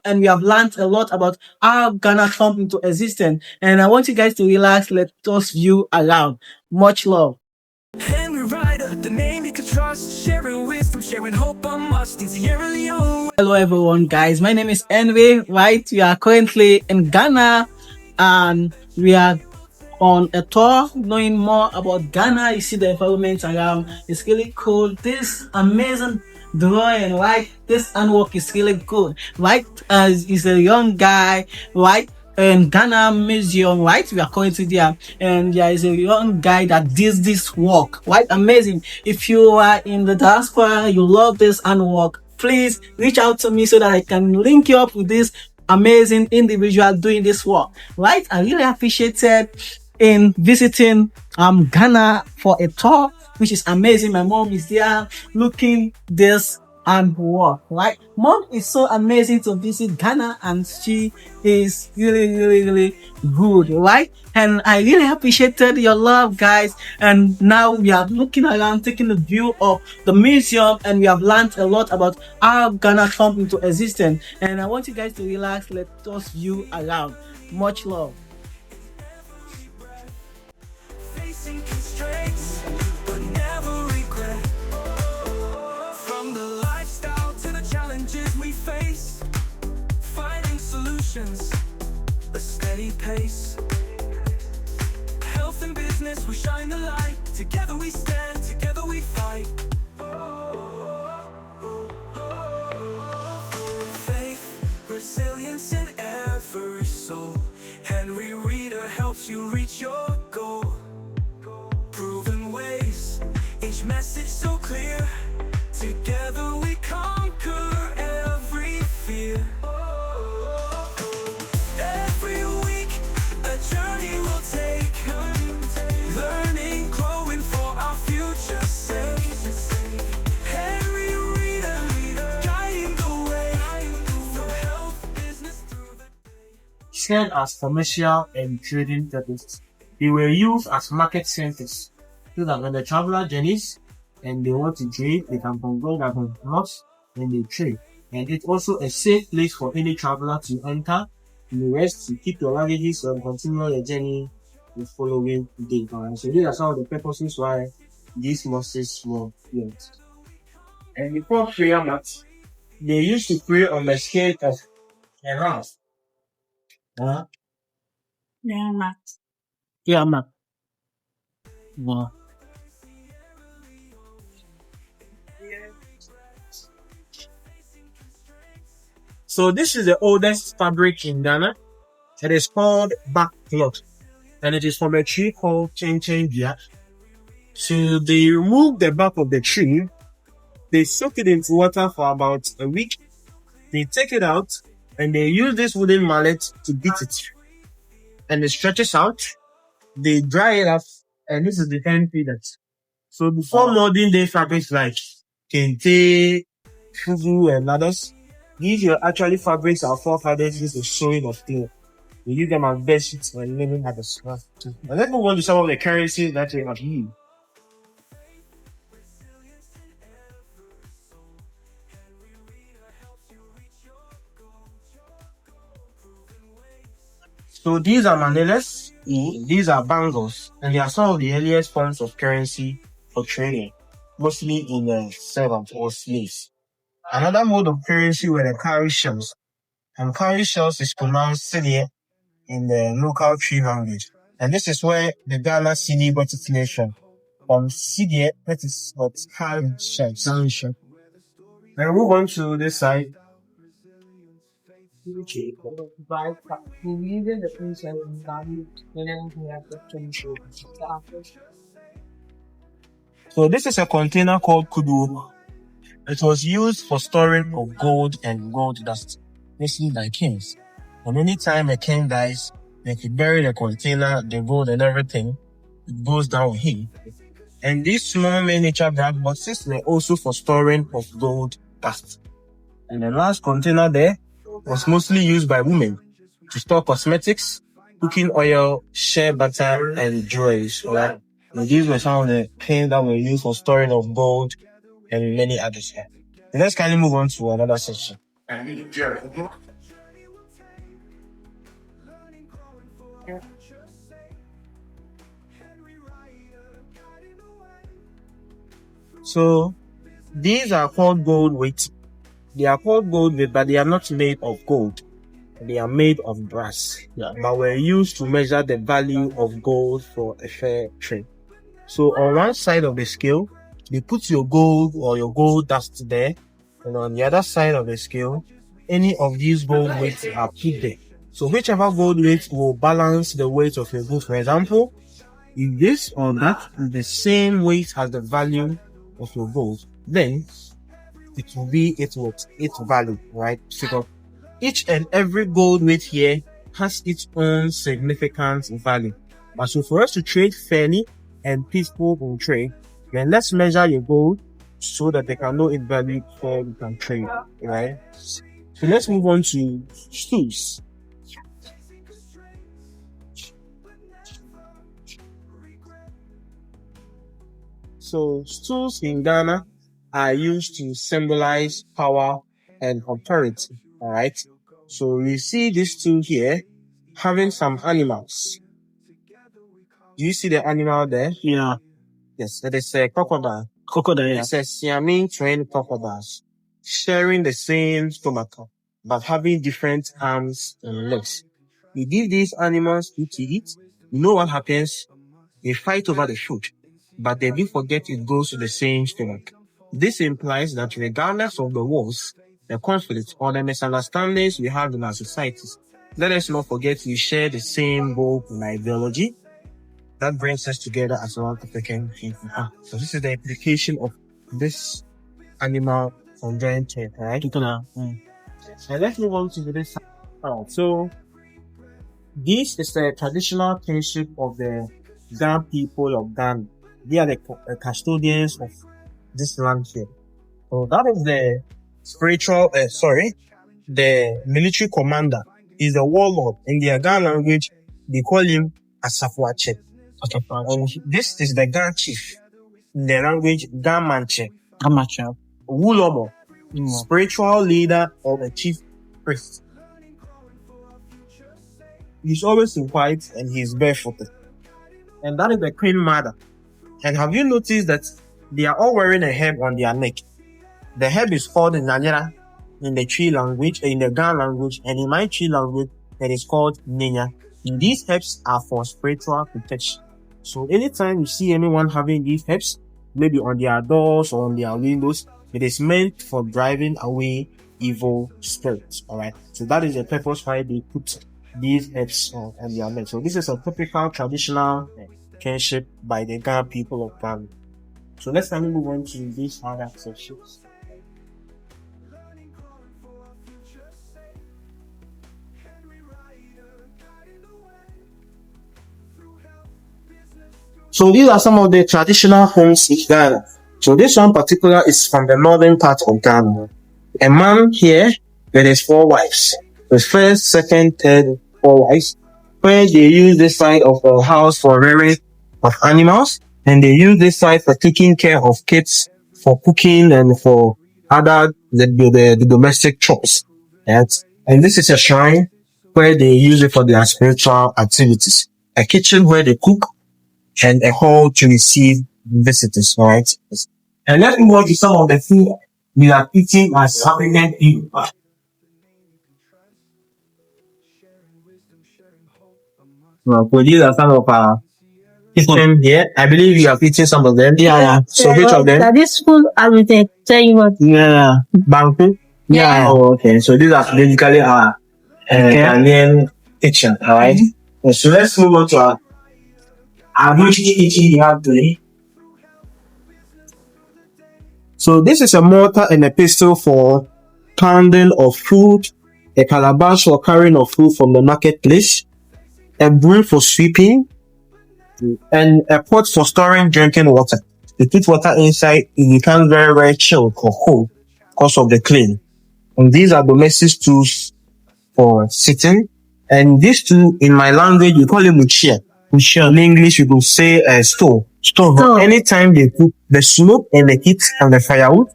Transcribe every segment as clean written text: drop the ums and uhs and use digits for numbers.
and we have learned a lot about how Ghana come into existence. And I want you guys to relax. Let us view around. Much love. Henry Ryder, the name you can trust, sharing wisdom, sharing hope on must. Hello everyone, guys. My name is Envy. Right, we are currently in Ghana, and we are on a tour knowing more about Ghana. You see the environment around, it's really cool. This amazing drawing, right? This handwork is really good, right? As is a young guy, right? In Ghana Museum, right? We are currently there, and there is a young guy that did this work, right? Amazing. If you are in the diaspora, you love this handwork, please reach out to me so that I can link you up with this amazing individual doing this work, right? I really appreciated in visiting Ghana for a tour, which is amazing. My mom is there looking this and work, right? Mom is so amazing to visit Ghana, and she is really good, right? And I really appreciated your love, guys. And now we are looking around, taking a view of the museum, and we have learned a lot about how Ghana come into existence. And I want you guys to relax. Let us view around. Much love. Facing constraints, but never regret. From the lifestyle to the challenges we face, finding solutions, a steady pace. Health and business, we shine the light. Together we stand, together we fight. Faith, resilience in every soul. Henry Reader helps you reach your goal. Proven ways, each message so clear. Together we conquer every fear. Every week a journey will take, learning, growing for our future's sake. Henry Reader, guiding the way, from health, business through the Shared as commercial and trading purposes. They were used as market centers so that when the traveler journeys and they want to trade, they can conclude that on lots when they trade. And it's also a safe place for any traveler to enter, to rest, to keep your luggages and continue your journey the following day. Alright, so these are some of the purposes why these mosques were built. And before prayer mat, they used to pray on the scale of a ram. Yeah, Matt. Yeah, Matt. Wow. So this is the oldest fabric in Ghana. It is called back cloth, and it is from a tree called Bia. So they remove the bark of the tree, they soak it into water for about a week, they take it out, and they use this wooden mallet to beat it. And it stretches out, they dry it up, and this is the end product. So before modern day fabrics like kente, fuzu, and others, these are actually fabrics our forefathers used to sewing of cloth. We use them as bed sheets when living at the swamp too. But let's move on to some of the currencies that they have used. So these are manelas, these are bangles, and they are some of the earliest forms of currency for trading, mostly in servants or slaves. Another mode of currency were the cowrie shells, and cowrie shells is pronounced Sidia in the local tree language. And this is where the Ghana Sini got its nation. From Sidia, that is what cowrie shells. Then we move on to this side. So this is a container called kudu. It was used for storing of gold and gold dust, basically by kings. And anytime a king dies, they could bury the container, the gold and everything. It goes down with him. And these small miniature black boxes were also for storing of gold dust. And the last container there was mostly used by women to store cosmetics, cooking oil, shea butter, and jewelries. Right? And these were some of the things that were used for storing of gold and many others here. Let's kindly move on to another section. So these are called gold weight. They are called gold weight, but they are not made of gold. They are made of brass. Yeah. But were used to measure the value of gold for a fair trade. So on one side of the scale, they put your gold or your gold dust there, and on the other side of the scale, any of these gold weights are put there. So whichever gold weight will balance the weight of your gold. For example, if this or that is the same weight as the value of your gold, then it will be its value, right? So each and every gold weight here has its own significant value. But so for us to trade fairly and peaceful in trade, then let's measure your gold so that they can know its value before we can trade, right? So let's move on to stools. So stools in Ghana are used to symbolize power and authority. All right. So we see this stool here having some animals. Do you see the animal there? Yeah. Yes, it is a crocodile. Crocodile. Yeah. It's a Siamese twin crocodiles sharing the same stomach, but having different arms and legs. You give these animals food to eat, you know what happens? They fight over the food, but they do forget it goes to the same stomach. This implies that regardless of the wars, the conflicts, or the misunderstandings we have in our societies, let us not forget we share the same goal and ideology that brings us together as one African people. So this is the implication of this animal from giant chain, right? And let's move on to this side. So this is the traditional kinship of the Ghana people of Ghana. They are the custodians of this land here. So that is the the military commander. Is the warlord. In their Ghana language, they call him Asafuache. And this is the Ghana chief. In the language, Gamanche. Wulomo. Spiritual leader or the chief priest. He's always in white and he's barefooted. And that is the queen mother. And have you noticed that they are all wearing a herb on their neck? The herb is called Nanyara in the Tree language, in the Ghana language, and in my Tree language, that is called Nenya. These herbs are for spiritual protection. So anytime you see anyone having these herbs, maybe on their doors or on their windows, it is meant for driving away evil spirits. Alright. So that is the purpose why they put these herbs on their neck. So this is a typical traditional kinship by the Ghana people of Ghana. So let's now move on to these other sections. So these are some of the traditional homes in Ghana. So this one particular is from the northern part of Ghana. A man here with his 4 wives. The first, second, third, 4 wives. Where they use this side of the house for rearing of animals. And they use this side for taking care of kids, for cooking and for other the domestic chores. Right? And this is a shrine where they use it for their spiritual activities. A kitchen where they cook and a hall to receive visitors, right? And let's move on to some of the food we are eating as African people. Well, these are some of our kitchen here. I believe you have eaten some of them. Yeah. So which of them? That is food I will tell you what. Yeah. Banku? Yeah. Oh, okay. So these are basically our Ghanaian kitchen, alright? So let's move on to our kitchen you have today. So this is a mortar and a pestle for pounding of food, a calabash for carrying of food from the marketplace, a broom for sweeping, and a pot for storing drinking water. You put water inside, it becomes very, very chilled or cold because of the clean. And these are domestic tools for sitting. And these two, in my language, we call it muchia. In English, we will say stove. Anytime they cook the smoke and the heat and the firewood,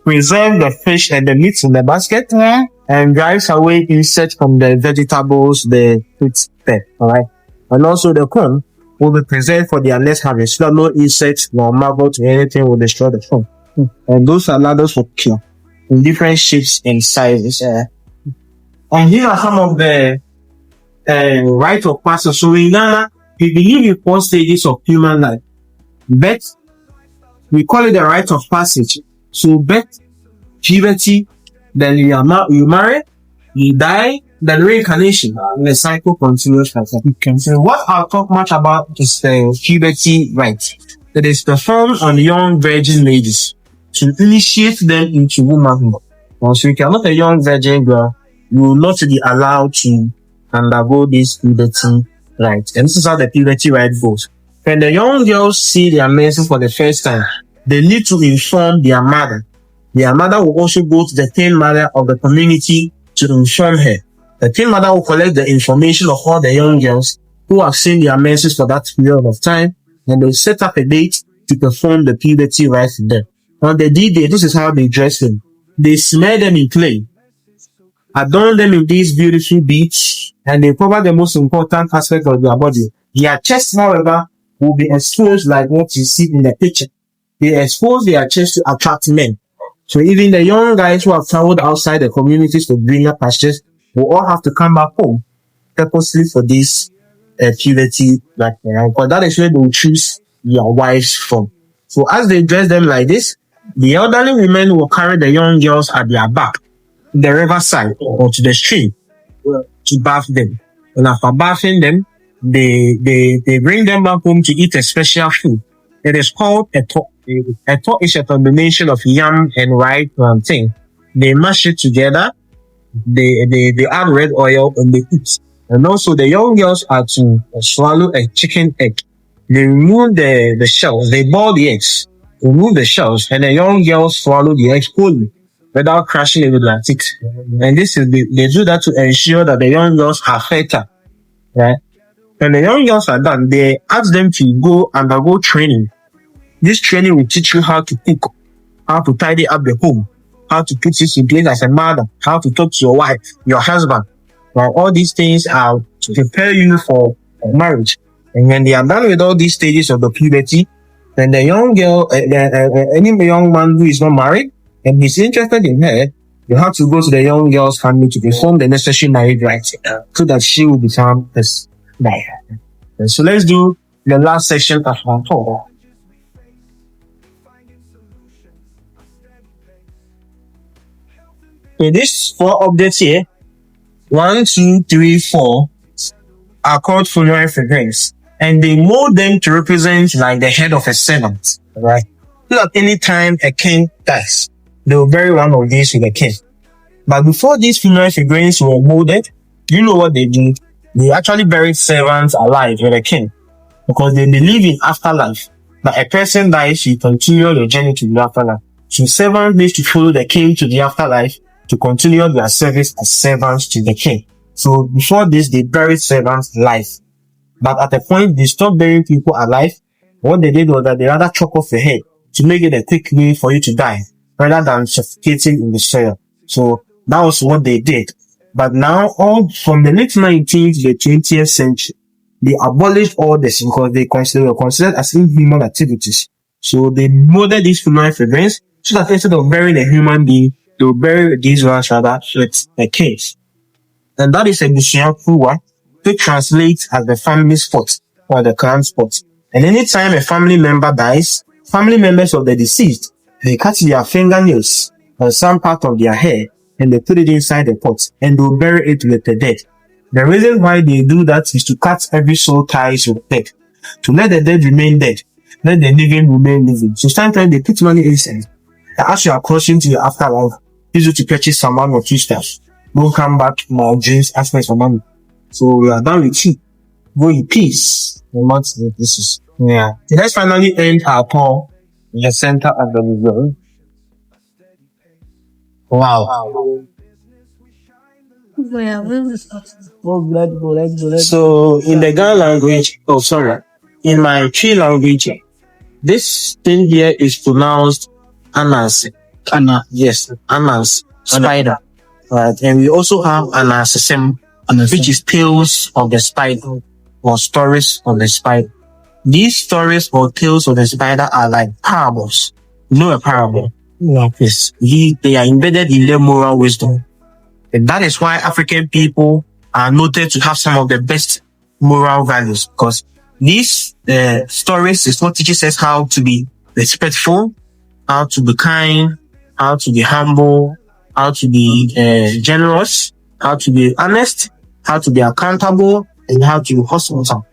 preserve the fish and the meat in the basket, and drives away insects from the vegetables, the fruits there. Alright. And also the corn will be preserved for their next harvest, so that no insects nor maggot or anything will destroy the corn. And those are ladders for cure in different shapes and sizes. And here are some of the rite of passage. So in Ghana, we believe in 4 stages of human life. Birth, we call it the rite of passage. So birth, puberty, then you marry, you die, then reincarnation. And the cycle continues like that. So what I'll talk much about is the puberty rite. That is performed on young virgin ladies to initiate them into womanhood. So if you are not a young virgin girl, you will not be allowed to undergo this puberty rite. And this is how the puberty rite goes. When the young girls see their menses for the first time, they need to inform their mother. Their mother will also go to the teen mother of the community to inform her. The teen mother will collect the information of all the young girls who have seen their menses for that period of time, and they'll set up a date to perform the puberty rite for them. On the D-Day, this is how they dress them. They smear them in clay, adorn them in these beautiful beads, and they cover the most important aspect of their body. Their chest, however, will be exposed like what you see in the picture. They expose their chest to attract men. So even the young guys who have traveled outside the communities to greener pastures will all have to come back home purposely for this puberty, but that is where they will choose their wives from. So as they dress them like this, the elderly women will carry the young girls at their back to the riverside or to the stream to bath them. And after bathing them, they bring them back home to eat a special food. It is called a to. A to is a combination of yam and ripe plantain. They mash it together. They add red oil and they eat. And also the young girls are to swallow a chicken egg. They remove the shells. They boil the eggs, remove the shells, and the young girls swallow the eggs wholly without crushing it with their teeth. And this is they do that to ensure that the young girls are fertile, right? When the young girls are done, they ask them to go undergo training. This training will teach you how to cook, how to tidy up the home, how to put this in place as a mother, how to talk to your wife, your husband. Now, all these things are to prepare you for marriage. And when they are done with all these stages of the puberty, then the young girl, any young man who is not married and is interested in her, you have to go to the young girl's family to perform the necessary marriage rites so that she will become his wife. So let's do the last section of our talk. So these 4 objects here, 1, 2, 3, 4, are called funerary figurines, and they mold them to represent like the head of a servant, right? So that any time a king dies, they will bury one of these with the king. But before these funerary figurines were molded, you know what they did? They actually buried servants alive with the king, because they believe in afterlife. That a person dies, you continue your journey to the afterlife. So servants need to follow the king to the afterlife to continue their service as servants to the king. So before this, they buried servants alive. But at a point, they stopped burying people alive. What they did was that they rather chop off the head to make it a quick way for you to die, rather than suffocating in the soil. So that was what they did. But now, all from the late 19th to the 20th century, they abolished all this because they were considered as inhuman activities. So they molded these funeral figurines so that instead of burying a human being, they will bury these ones rather with a case. And that is a Bushiakuwa, which translates as the family spot or the clan spot. And anytime a family member dies, family members of the deceased, they cut their fingernails or some part of their hair and they put it inside the pot and they'll bury it with the dead. The reason why they do that is to cut every soul ties with death, to let the dead remain dead, let the living remain living. So sometimes they put money inside. As you are crossing to your afterlife, use it to purchase some 1 or 2 stuff. Don't come back to my dreams, ask me for money. So we are done with you. Go in peace. This is, yeah. Let's finally end our call in the center of the reserve. Wow. So in the Ghana language, in my Tree language, this thing here is pronounced Anas. Yes, Anas, spider. Right, and we also have Anasesem, which is tails of the spider. or stories of the spider. These stories or tales of the spider are like parables. You know a parable? Yes. They are embedded in their moral wisdom. And that is why African people are noted to have some of the best moral values, because these stories is what teaches us how to be respectful, how to be kind, how to be humble, how to be generous, how to be honest, how to be accountable, and how to be hospitable.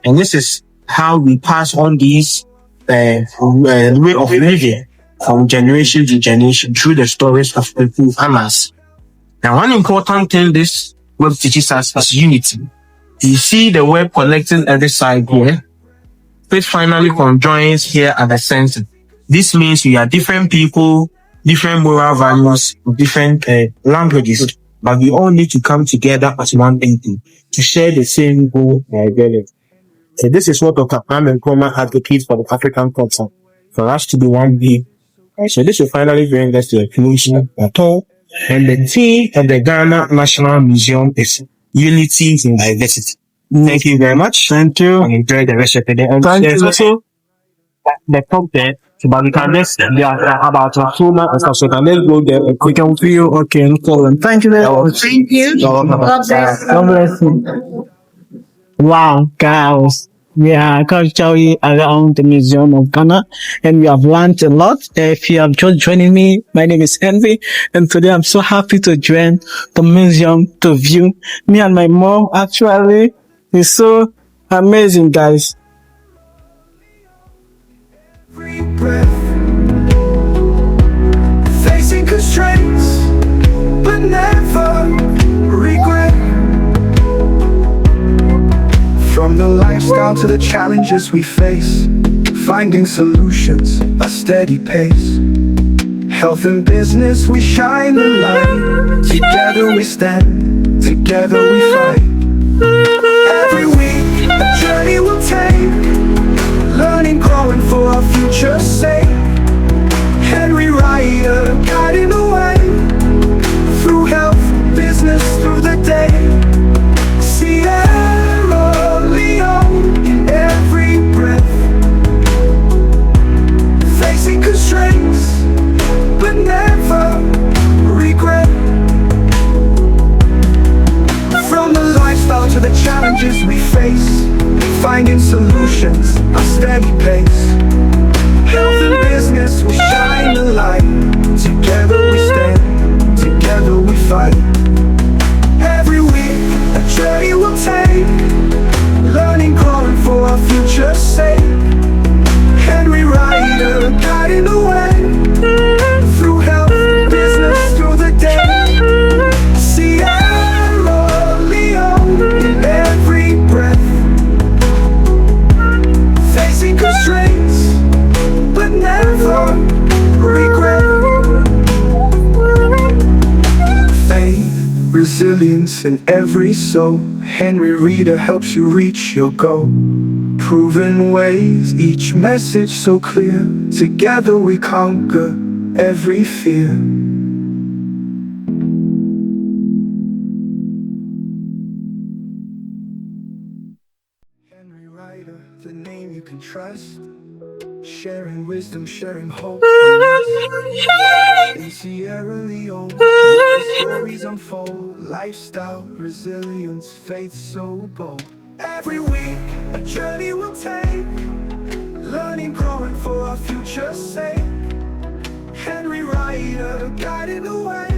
And this is how we pass on these way of living from generation to generation through the stories of people and us. Now, one important thing this web teaches us is unity. You see the web connecting every side here. It finally conjoins here at the center. This means we are different people, different moral values, different languages, but we all need to come together as one entity to share the same goal and value. So this is what Dr. Kwame Nkrumah advocates for the African culture, for us to be one big. So this will finally bring us to a conclusion at all. And the theme of the Ghana National Museum is Unity in Diversity. Thank you very much. Thank you. And enjoy the rest of the day. And Thank there's you. also the top there, but we can just about Nkrumah and stuff. So can let's go there. We can feel okay, no problem. Thank you very much. Thank you. God bless you. God bless you. Wow, guys. We are culturally around the Museum of Ghana and we have learned a lot. If you have just joining me, my name is Envy and today I'm so happy to join the museum to view me and my mom. Actually, it's so amazing, guys. Every breath, facing constraints, but never regret. From the lifestyle to the challenges we face, finding solutions, a steady pace. Health and business, we shine the light. Together we stand, together we fight. Every week, a journey we'll take, learning, growing for our future's sake. Henry Ryder guiding the way, through health, business, through the day. Sierra Leone in every breath, facing constraints, but never regret. From the lifestyle to the challenges we face, finding solutions, a steady pace. Health and business, we shine the light. Together we stand, together we fight. Every week, a journey we'll take, learning, growing for our future's sake. Henry Ryder guiding the way, through health, business, through the day. Sierra Leone in every breath, facing constraints, but never regret. Faith, resilience in every soul. Henry Reader helps you reach your goal. Proven ways, each message so clear. Together we conquer every fear. Henry Ryder, the name you can trust. Sharing wisdom, sharing hope. In Sierra Leone, where stories unfold. Lifestyle, resilience, faith so bold. Every week, a journey we'll take, learning, growing for our future's sake. Henry Ryder guiding the way,